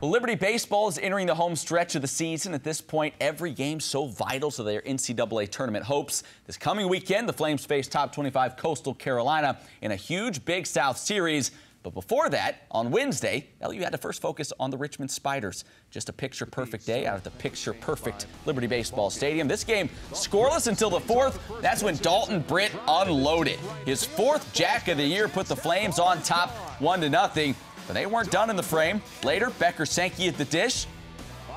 Well, Liberty baseball is entering the home stretch of the season. At this point, every game so vital to their NCAA tournament hopes. This coming weekend, the Flames face top 25 Coastal Carolina in a huge Big South series. But before that, on Wednesday, LU had to first focus on the Richmond Spiders. Just a picture-perfect day out of the picture-perfect Liberty Baseball Stadium. This game scoreless until the fourth. That's when Dalton Britt unloaded. His fourth jack of the year put the Flames on top 1-0. But they weren't done in the frame. Later, Becker Sankey at the dish.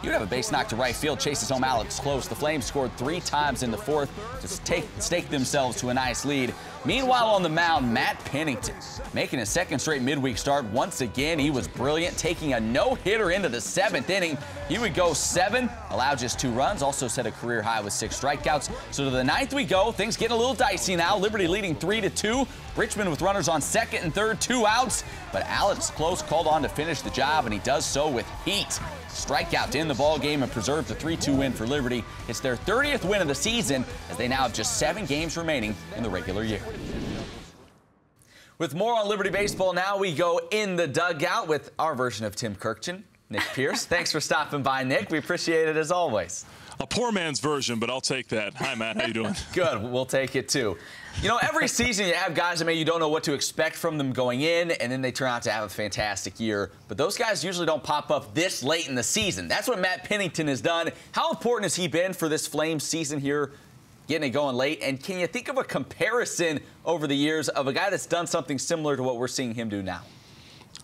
You'd have a base knock to right field, chases home Alex Close. The Flames scored 3 times in the fourth to stake themselves to a nice lead. Meanwhile, on the mound, Matt Pennington making his second straight midweek start. Once again, he was brilliant, taking a no-hitter into the 7th inning. He would go 7, allow just 2 runs, also set a career high with 6 strikeouts. So to the 9th we go. Things getting a little dicey now. Liberty leading 3-2. Richmond with runners on second and third, 2 outs. But Alex Close called on to finish the job, and he does so with heat. Strikeout to end the ball game and preserve the 3-2 win for Liberty. It's their 30th win of the season, as they now have just 7 games remaining in the regular year. With more on Liberty baseball, now we go in the dugout with our version of Tim Kirkjian, Nick Pierce. Thanks for stopping by, Nick. We appreciate it as always. A poor man's version, but I'll take that. Hi, Matt. How you doing? Good. We'll take it, too. You know, every season you have guys that maybe you don't know what to expect from them going in, and then they turn out to have a fantastic year. But those guys usually don't pop up this late in the season. That's what Matt Pennington has done. How important has he been for this Flames season here, getting it going late? And can you think of a comparison over the years of a guy that's done something similar to what we're seeing him do now?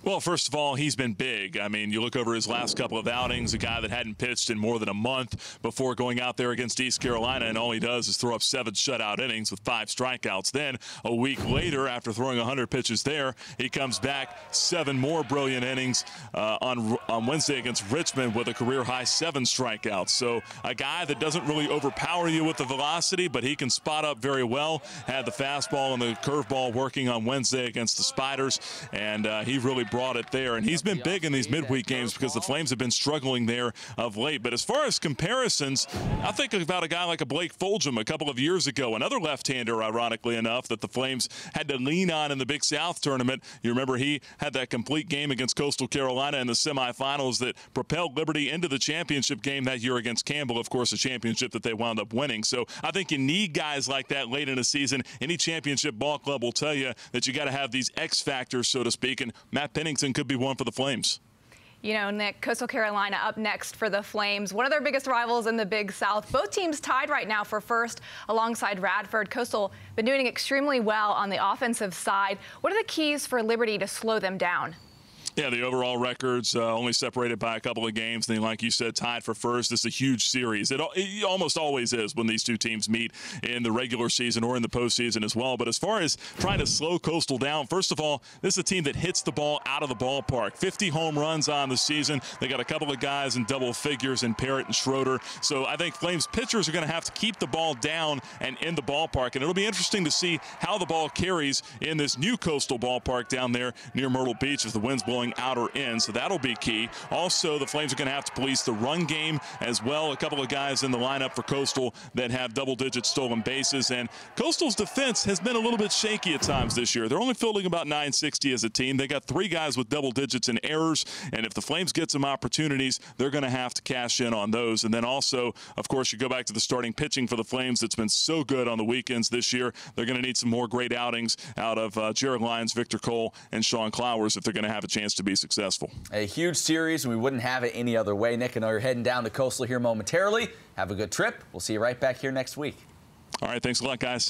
Well, first of all, he's been big. I mean, you look over his last couple of outings, a guy that hadn't pitched in more than a month before going out there against East Carolina, and all he does is throw up 7 shutout innings with 5 strikeouts. Then, a week later, after throwing 100 pitches there, he comes back 7 more brilliant innings on Wednesday against Richmond with a career-high 7 strikeouts. So, a guy that doesn't really overpower you with the velocity, but he can spot up very well. Had the fastball and the curveball working on Wednesday against the Spiders, and he really brought it there. And he's been big in these midweek games because the Flames have been struggling there of late. But as far as comparisons, I think about a guy like a Blake Fulgham a couple of years ago, another left-hander, ironically enough, that the Flames had to lean on in the Big South tournament. You remember he had that complete game against Coastal Carolina in the semifinals that propelled Liberty into the championship game that year against Campbell, of course, a championship that they wound up winning. So I think you need guys like that late in a season. Any championship ball club will tell you that you got to have these X factors, so to speak, and Matt Pennington could be one for the Flames. You know, Nick, Coastal Carolina up next for the Flames. One of their biggest rivals in the Big South. Both teams tied right now for first alongside Radford. Coastal been doing extremely well on the offensive side. What are the keys for Liberty to slow them down? Yeah, the overall record's only separated by a couple of games. And like you said, tied for first. This is a huge series. It almost always is when these two teams meet in the regular season or in the postseason as well. But as far as trying to slow Coastal down, first of all, this is a team that hits the ball out of the ballpark. 50 home runs on the season. They got a couple of guys in double figures in Parrott and Schroeder. So I think Flames pitchers are going to have to keep the ball down and in the ballpark. And it'll be interesting to see how the ball carries in this new Coastal ballpark down there near Myrtle Beach if the wind's blowing out or in, so that'll be key. Also, the Flames are going to have to police the run game as well. A couple of guys in the lineup for Coastal that have double-digit stolen bases, and Coastal's defense has been a little bit shaky at times this year. They're only fielding about 960 as a team. They got 3 guys with double digits in errors, and if the Flames get some opportunities, they're going to have to cash in on those. And then also, of course, you go back to the starting pitching for the Flames that's been so good on the weekends this year. They're going to need some more great outings out of Jared Lyons, Victor Cole, and Sean Clowers if they're going to have a chance to be successful. A huge series, and we wouldn't have it any other way. Nick, I know you're heading down to Coastal here momentarily. Have a good trip. We'll see you right back here next week. All right, thanks a lot, guys.